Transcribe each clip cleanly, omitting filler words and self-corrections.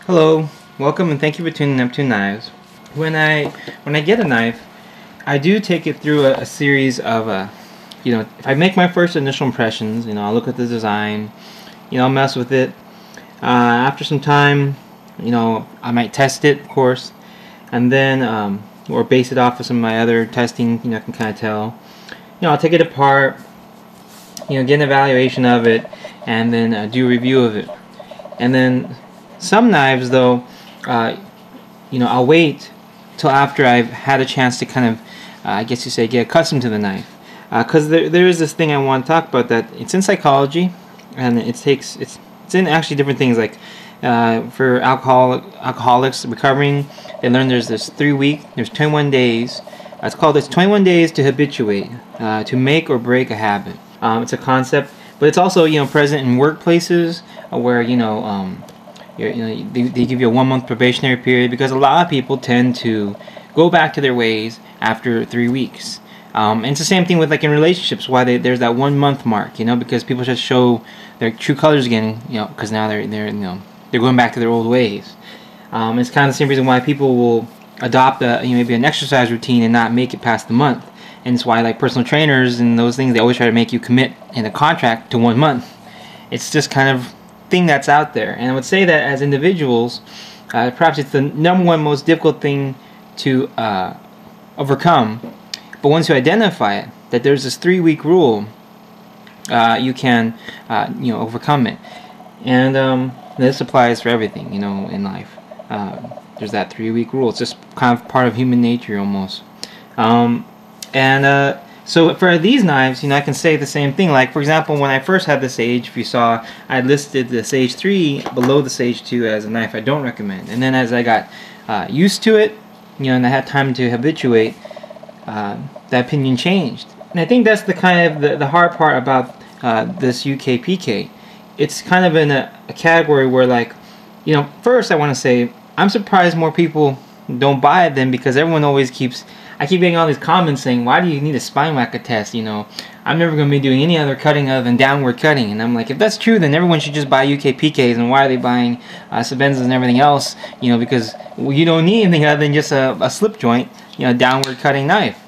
Hello, welcome and thank you for tuning up to Knives. When I get a knife, I do take it through a series of if I make my first initial impressions, I'll look at the design, I'll mess with it. After some time, I might test it, of course, and then or base it off of some of my other testing. I can kind of tell. I'll take it apart, get an evaluation of it, and then do a review of it. And then some knives, though, I'll wait till after I've had a chance to kind of, I guess you say, get accustomed to the knife. Because there is this thing I want to talk about that it's in psychology, and it's in actually different things, like for alcoholics recovering, they learn there's 21 days. It's 21 days to habituate, to make or break a habit. It's a concept, but it's also present in workplaces where they give you a 1 month probationary period, because a lot of people tend to go back to their ways after 3 weeks. And it's the same thing with in relationships, why there's that 1 month mark, because people just show their true colors again, because now they're going back to their old ways. It's kind of the same reason why people will adopt maybe an exercise routine and not make it past the month. And it's why personal trainers and those things, they always try to make you commit in a contract to 1 month. It's just kind of thing that's out there. And I would say that as individuals, perhaps it's the number one most difficult thing to overcome. But once you identify it, that there's this 3-week rule, you can overcome it. And this applies for everything in life. There's that 3-week rule. It's just kind of part of human nature almost. So for these knives, I can say the same thing. Like, for example, when I first had the Sage, if you saw, I listed the Sage 3 below the Sage 2 as a knife I don't recommend. And then as I got used to it, and I had time to habituate, that opinion changed. And I think that's the kind of the hard part about this UKPK. It's kind of in a category where, first I want to say, I'm surprised more people don't buy it then, because everyone always I keep getting all these comments saying, why do you need a spine whacker test? I'm never going to be doing any other cutting other than downward cutting. And I'm like, if that's true, then everyone should just buy UKPKs. And why are they buying Sabenzas and everything else? Because you don't need anything other than just a slip joint, downward cutting knife.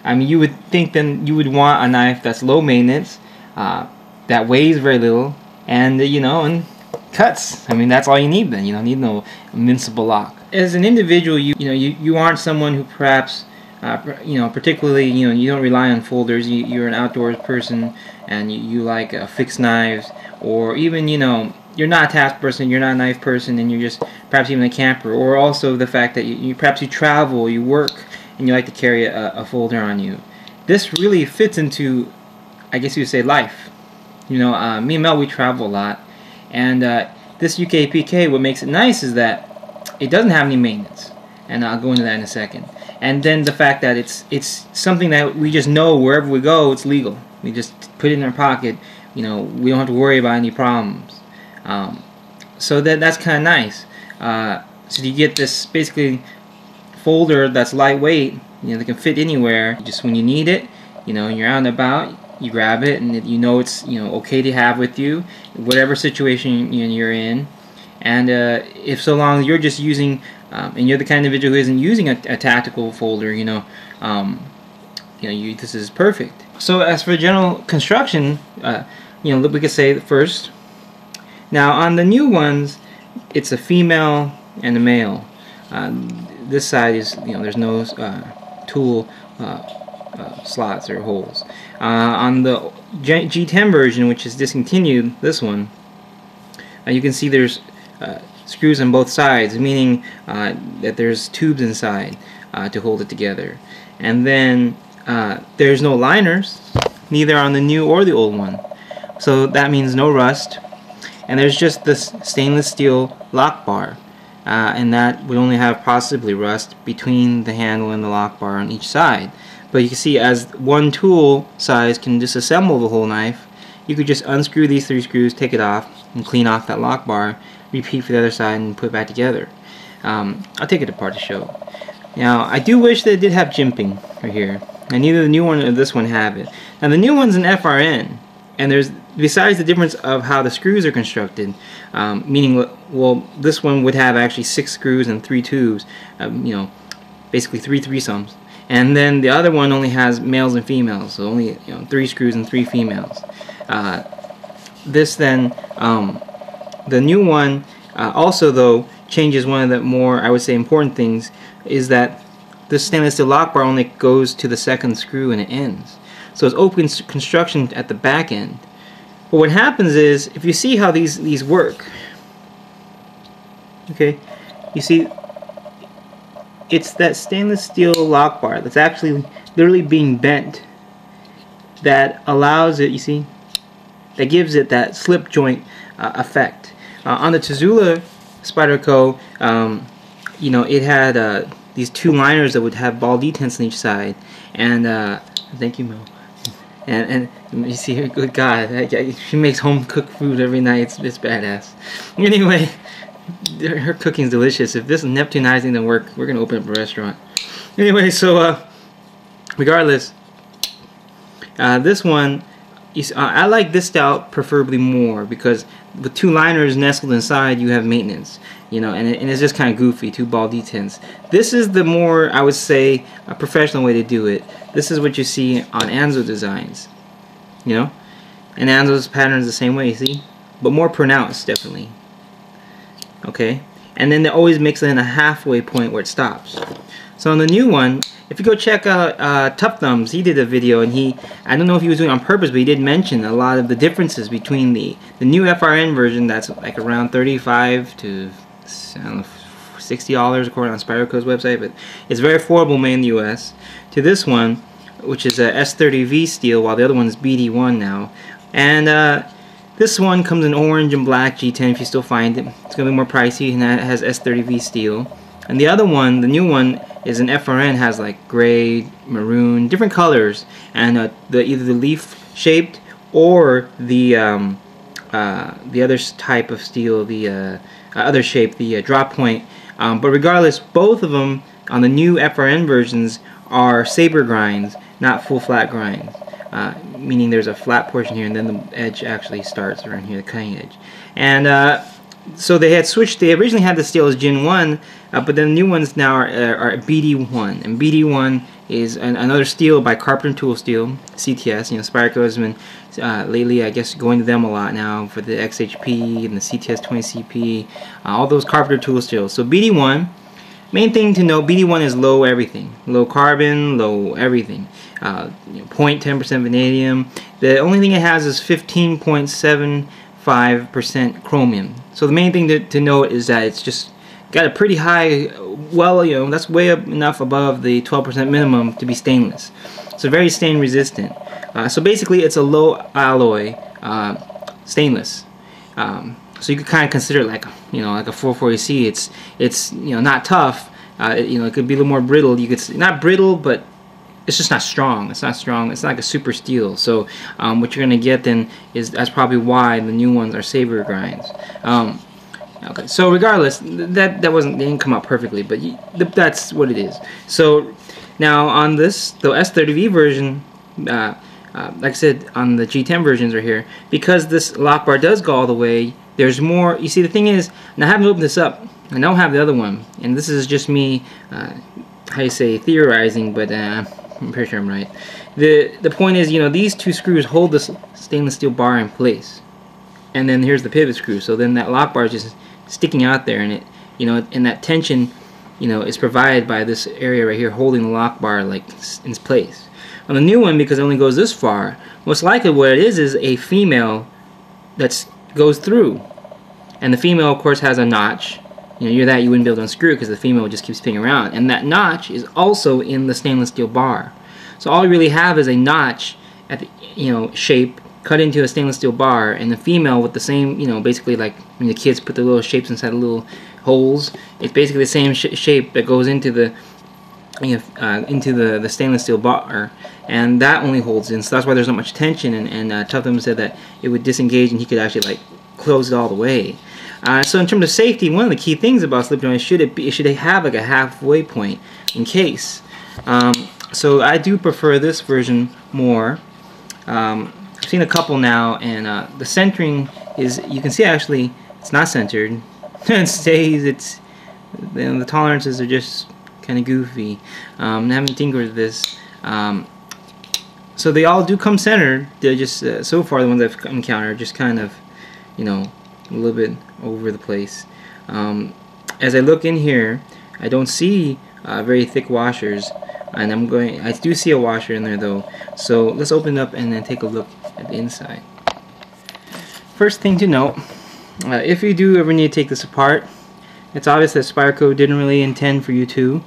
I mean, you would think then you would want a knife that's low maintenance, that weighs very little, and and cuts. I mean, that's all you need then. You don't need no invincible lock. As an individual, you aren't someone who perhaps particularly, you don't rely on folders. You're an outdoors person, and you like fixed knives, or even, you're not a task person, you're not a knife person, and you're just perhaps even a camper. Or also the fact that you perhaps you travel, you work, and you like to carry a folder on you. This really fits into, I guess you would say, life. Me and Mel, we travel a lot, and this UKPK, what makes it nice is that it doesn't have any maintenance, and I'll go into that in a second. And then the fact that it's something that we just know wherever we go, it's legal. We just put it in our pocket. We don't have to worry about any problems. So that's kind of nice. So you get this basically folder that's lightweight. That can fit anywhere. Just when you need it, and you're out and about, you grab it, and it's okay to have with you, whatever situation you're in. And if so long as you're just using, and you're the kind of individual who isn't using a tactical folder, this is perfect. So as for general construction, we could say first. Now on the new ones, it's a female and a male. This side is, there's no tool slots or holes. On the G10 version, which is discontinued, this one, you can see there's screws on both sides, meaning that there's tubes inside to hold it together. And then there's no liners, neither on the new or the old one. So that means no rust. And there's just this stainless steel lock bar, and that would only have possibly rust between the handle and the lock bar on each side. But you can see, as one tool size can disassemble the whole knife, you could just unscrew these 3 screws, take it off, and clean off that lock bar, repeat for the other side, and put it back together. I'll take it apart to show. Now, I do wish that it did have jimping right here, and neither the new one or this one have it. Now, the new one's an FRN, and there's, besides the difference of how the screws are constructed, meaning, well, this one would have actually 6 screws and 3 tubes, you know, basically 3 threesomes, and then the other one only has males and females, so only, you know, 3 screws and 3 females. This then, the new one also though changes one of the more, I would say, important things, is that this stainless steel lock bar only goes to the 2nd screw and it ends. So it's open construction at the back end. But what happens is, if you see how these work, okay, you see it's that stainless steel lock bar that's actually literally being bent that allows it, you see, that gives it that slip joint effect. On the Tazula Spyderco, you know, it had these 2 liners that would have ball detents on each side, and thank you, Mel. And you see her, good God, she makes home cooked food every night. It's badass. Anyway, her cooking's delicious. If this Neptunizing doesn't work, we're gonna open up a restaurant. Anyway, so regardless, this one, I like this style preferably more, because with 2 liners nestled inside, you have maintenance, you know, and it's just kind of goofy, 2 ball detents. This is the more, I would say, a professional way to do it. This is what you see on Anzo designs, you know, and Anzo's pattern is the same way, you see, but more pronounced, definitely. Okay, and then they always mix in a halfway point where it stops. So on the new one, if you go check out Tough Thumbs, he did a video, and I don't know if he was doing it on purpose, but he did mention a lot of the differences between the new FRN version that's like around $35 to, I don't know, $60 according on Spyderco's website, but it's very affordable made in the US, to this one, which is a S30V steel, while the other one is BD1 now. And this one comes in orange and black G10 if you still find it. It's going to be more pricey, and that has S30V steel. And the other one, the new one, is an FRN, has like gray, maroon, different colors, and either the leaf shaped or the other type of steel, the other shape, the drop point. But regardless, both of them on the new FRN versions are saber grinds, not full flat grinds. Meaning there's a flat portion here, and then the edge actually starts around here, the cutting edge. And so they had switched. They originally had the steel as Gen 1, but then the new ones now are BD1, and BD1 is another steel by Carpenter Tool Steel, CTS. You know, Spyderco has been lately, I guess, going to them a lot now for the XHP and the CTS 20CP, all those Carpenter Tool Steels. So BD1. Main thing to know, BD1 is low everything. Low carbon, low everything. 0.10% vanadium. The only thing it has is 15.75% chromium. So the main thing to note is that it's just got a pretty high, well, you know, that's way up enough above the 12% minimum to be stainless. So very stain resistant. So basically it's a low alloy stainless. So you could kind of consider it like, you know, like a 440C. It's you know, not tough. You know, it could be a little more brittle. You could, not brittle, but it's just not strong. It's not strong. It's not like a super steel. So what you're gonna get then is, that's probably why the new ones are saber grinds. Okay. So regardless, that didn't come out perfectly, but that's what it is. So now on this, the S30V version. Like I said, on the G10 versions right here, because this lock bar does go all the way, there's more. You see, the thing is, and I haven't opened this up, I don't have the other one, and this is just me, how you say, theorizing, but I'm pretty sure I'm right. The point is, you know, these 2 screws hold this stainless steel bar in place, and then here's the pivot screw. So then that lock bar is just sticking out there, and it, you know, and that tension, you know, is provided by this area right here holding the lock bar like in its place. On the new one, because it only goes this far, most likely what it is a female that goes through. And the female, of course, has a notch. You know, you wouldn't be able to unscrew it because the female just keeps spinning around. And that notch is also in the stainless steel bar. So all you really have is a notch at the, you know, shape cut into a stainless steel bar, and the female with the same, you know, basically like when the kids put the little shapes inside the little holes. It's basically the same shape that goes into the the stainless steel bar, and that only holds in. So that's why there's not much tension. And Tough Thumbs said that it would disengage, and he could actually like close it all the way. So in terms of safety, one of the key things about slip joint is it should have like a halfway point in case. So I do prefer this version more. I've seen a couple now, and the centering is, you can see actually it's not centered. It stays, it's, the tolerances are just kind of goofy. I haven't tinkered with this. So they all do come centered. They're just, so far the ones I've encountered, just kind of, you know, a little bit over the place. As I look in here, I don't see very thick washers, and I do see a washer in there though. So let's open it up and then take a look at the inside. First thing to note, if you do ever need to take this apart, it's obvious that Spyderco didn't really intend for you to.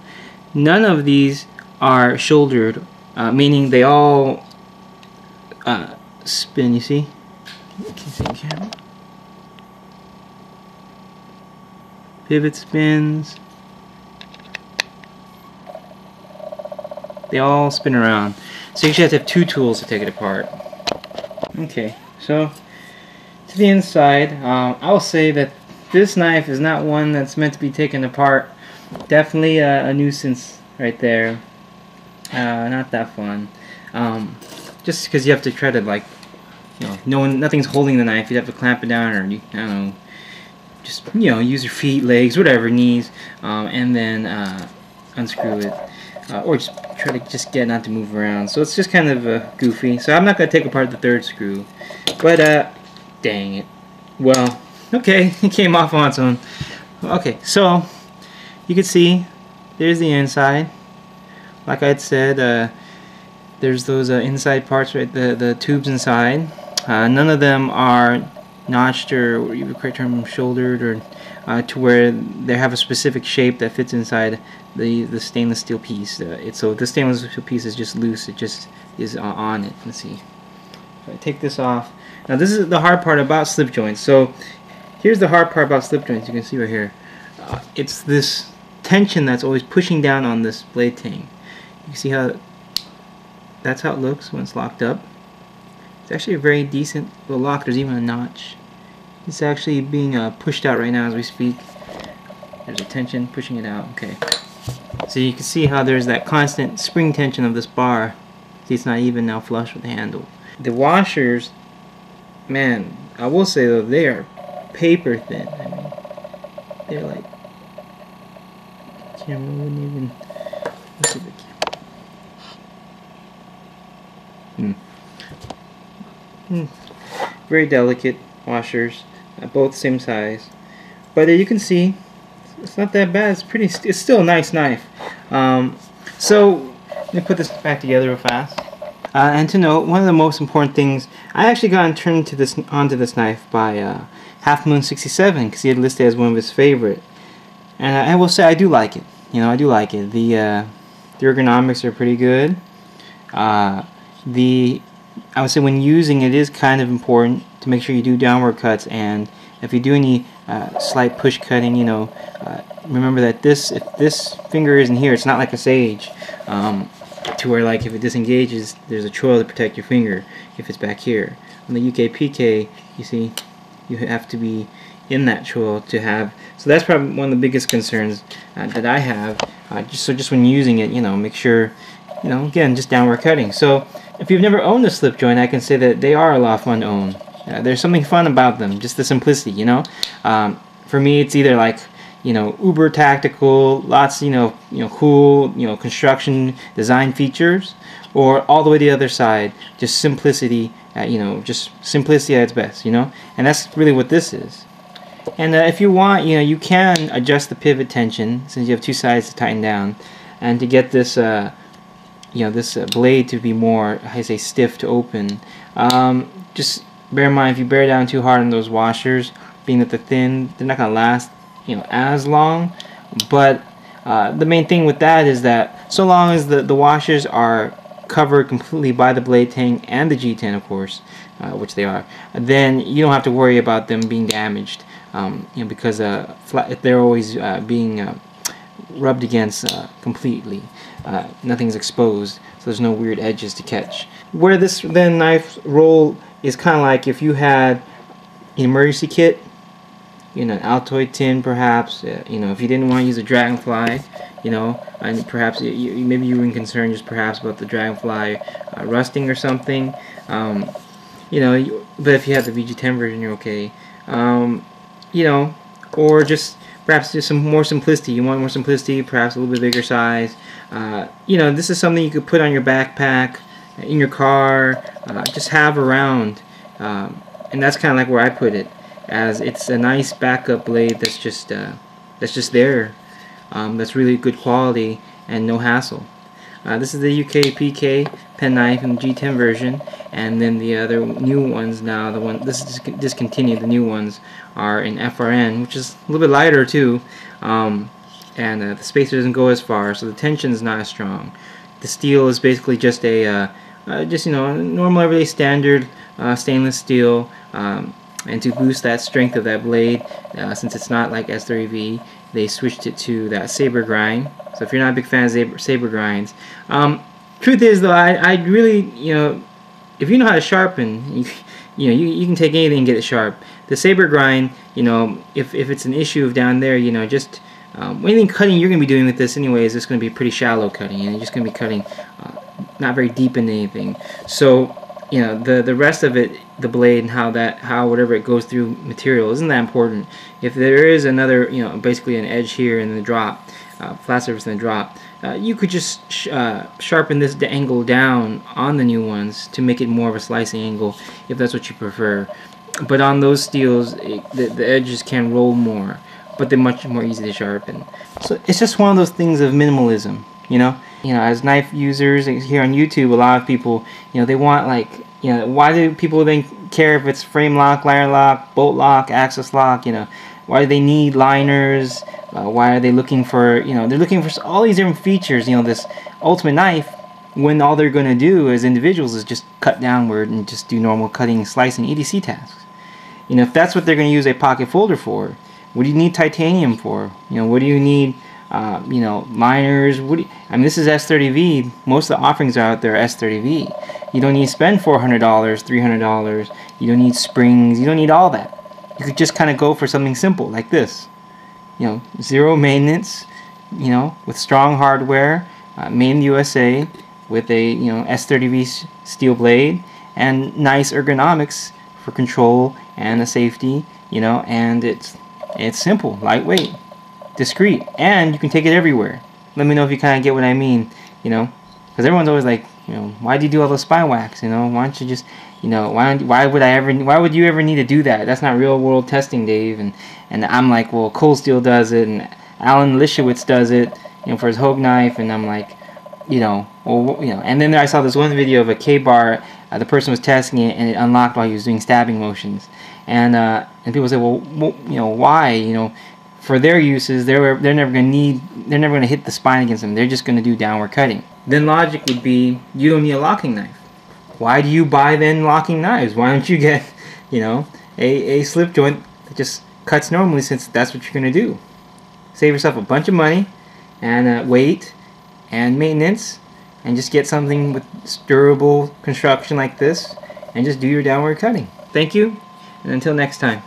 None of these are shouldered, meaning they all spin, you see? Can you see the camera? Pivot spins. They all spin around. So you actually have to have two tools to take it apart. Okay, so to the inside, I will say that this knife is not one that's meant to be taken apart. Definitely a nuisance right there. Not that fun. Just because you have to try to, like, you know, nothing's holding the knife. You have to clamp it down, or I don't know, just, you know, use your feet, legs, whatever, knees, and then unscrew it, or just try to just get it not to move around. So it's just kind of goofy. So I'm not going to take apart the third screw, but dang it. Well, okay, it came off on its own. Okay, so you can see there's the inside. Like I had said, there's those inside parts, right? The tubes inside. None of them are notched, or you would correct term, shouldered, or to where they have a specific shape that fits inside the stainless steel piece. So the stainless steel piece is just loose. It just is on it. Let's see. If I take this off. Now this is the hard part about slip joints. So here's the hard part about slip joints. You can see right here. It's this tension that's always pushing down on this blade tang. You can see how that's how it looks when it's locked up. It's actually a very decent little lock. There's even a notch. It's actually being pushed out right now as we speak. There's a tension pushing it out. Okay. So you can see how there's that constant spring tension of this bar. See, it's not even now flush with the handle. The washers, man, I will say though, they are paper thin. I mean, they're like, camera wouldn't even. Let's see the camera. Very delicate washers, both same size, but you can see it's not that bad. It's still a nice knife. So let me put this back together real fast. And to note, one of the most important things, I actually got turned onto this knife by Half Moon 67 because he had listed it as one of his favorite, and I will say I do like it. You know, I do like it. The ergonomics are pretty good. I would say when using it is kind of important to make sure you do downward cuts, and if you do any slight push cutting, you know, remember that if this finger isn't here, it's not like a sage, to where like if it disengages, there's a choil to protect your finger if it's back here. On the UKPK, you see, you have to be in that choil to have. So that's probably one of the biggest concerns that I have. Just when using it, you know, make sure, you know, again, just downward cutting. So if you've never owned a slip joint, I can say that they are a lot of fun to own. There's something fun about them, just the simplicity, you know. For me, it's either like, you know, uber tactical, lots, you know, cool, you know, construction design features, or all the way to the other side, just simplicity, you know, just simplicity at its best, you know. And that's really what this is. And if you want, you know, you can adjust the pivot tension since you have two sides to tighten down, and to get this, you know, this blade to be more, I say, stiff to open. Just bear in mind, if you bear down too hard on those washers, being that they're thin, they're not gonna last, you know, as long. But the main thing with that is that so long as the washers are covered completely by the blade tang and the G10, of course, which they are, then you don't have to worry about them being damaged. You know, because they're always being rubbed against completely. Nothing's exposed, so there's no weird edges to catch. Where this then knife roll is kind of like if you had an emergency kit, you know, an Altoid tin perhaps, you know, if you didn't want to use a dragonfly, you know, and perhaps maybe you were concerned just perhaps about the dragonfly rusting or something. you know, but if you have the G10 version, you're okay. You know, or just perhaps just some more simplicity. You want more simplicity, perhaps a little bit bigger size. You know, this is something you could put on your backpack, in your car, just have around. And that's kind of like where I put it, as it's a nice backup blade that's just there. That's really good quality and no hassle. This is the UKPK penknife in the G10 version, and then the other new ones now, this is discontinued. The new ones are in FRN, which is a little bit lighter too, and the spacer doesn't go as far, so the tension is not as strong. The steel is basically just a you know, normal everyday standard stainless steel. And to boost that strength of that blade, since it's not like S30V, they switched it to that saber grind. So if you're not a big fan of saber grinds, truth is though, I'd really, you know, if you know how to sharpen, you can take anything and get it sharp. The saber grind, you know, if it's an issue of down there, you know, just anything cutting you're going to be doing with this anyway is just going to be pretty shallow cutting, and you're just going to be cutting not very deep into anything. So you know, the rest of it, the blade and how whatever it goes through material isn't that important. If there is another, you know, basically an edge here in the drop, flat surface in the drop, you could just sharpen this angle down on the new ones to make it more of a slicing angle if that's what you prefer. But on those steels, the edges can roll more, but they're much more easy to sharpen. So it's just one of those things of minimalism, you know. You know, as knife users here on YouTube, a lot of people, you know, they want, like, you know, why do people then care if it's frame lock, liner lock, bolt lock, axis lock? You know, why do they need liners? Why are they looking for, you know, they're looking for all these different features, you know, this ultimate knife, when all they're going to do as individuals is just cut downward and just do normal cutting, slicing, EDC tasks. You know, if that's what they're going to use a pocket folder for, what do you need titanium for? You know, what do you need? You know, liners. I mean, this is S30V. Most of the offerings out there are S30V. You don't need to spend $400, $300. You don't need springs. You don't need all that. You could just kind of go for something simple like this. You know, zero maintenance. You know, with strong hardware, made in the USA, with a, you know, S30V steel blade and nice ergonomics for control and the safety. You know, and it's simple, lightweight, discreet, and you can take it everywhere. Let me know if you kind of get what I mean, you know, because everyone's always like, you know, why do you do all those spine wax? You know, why don't you just, you know, why would you ever need to do that? That's not real world testing, Dave. And I'm like, well, Cold Steel does it, and Alan Lischewitz does it, you know, for his Hogue knife, and I'm like, you know, well, you know, and then I saw this one video of a K-bar, the person was testing it, and it unlocked while he was doing stabbing motions, and people say, well, you know, why, you know. For their uses, they're never going to hit the spine against them. They're just going to do downward cutting. Then logic would be, you don't need a locking knife. Why do you buy then locking knives? Why don't you get, you know, a slip joint that just cuts normally, since that's what you're going to do. Save yourself a bunch of money and weight and maintenance, and just get something with durable construction like this, and just do your downward cutting. Thank you, and until next time.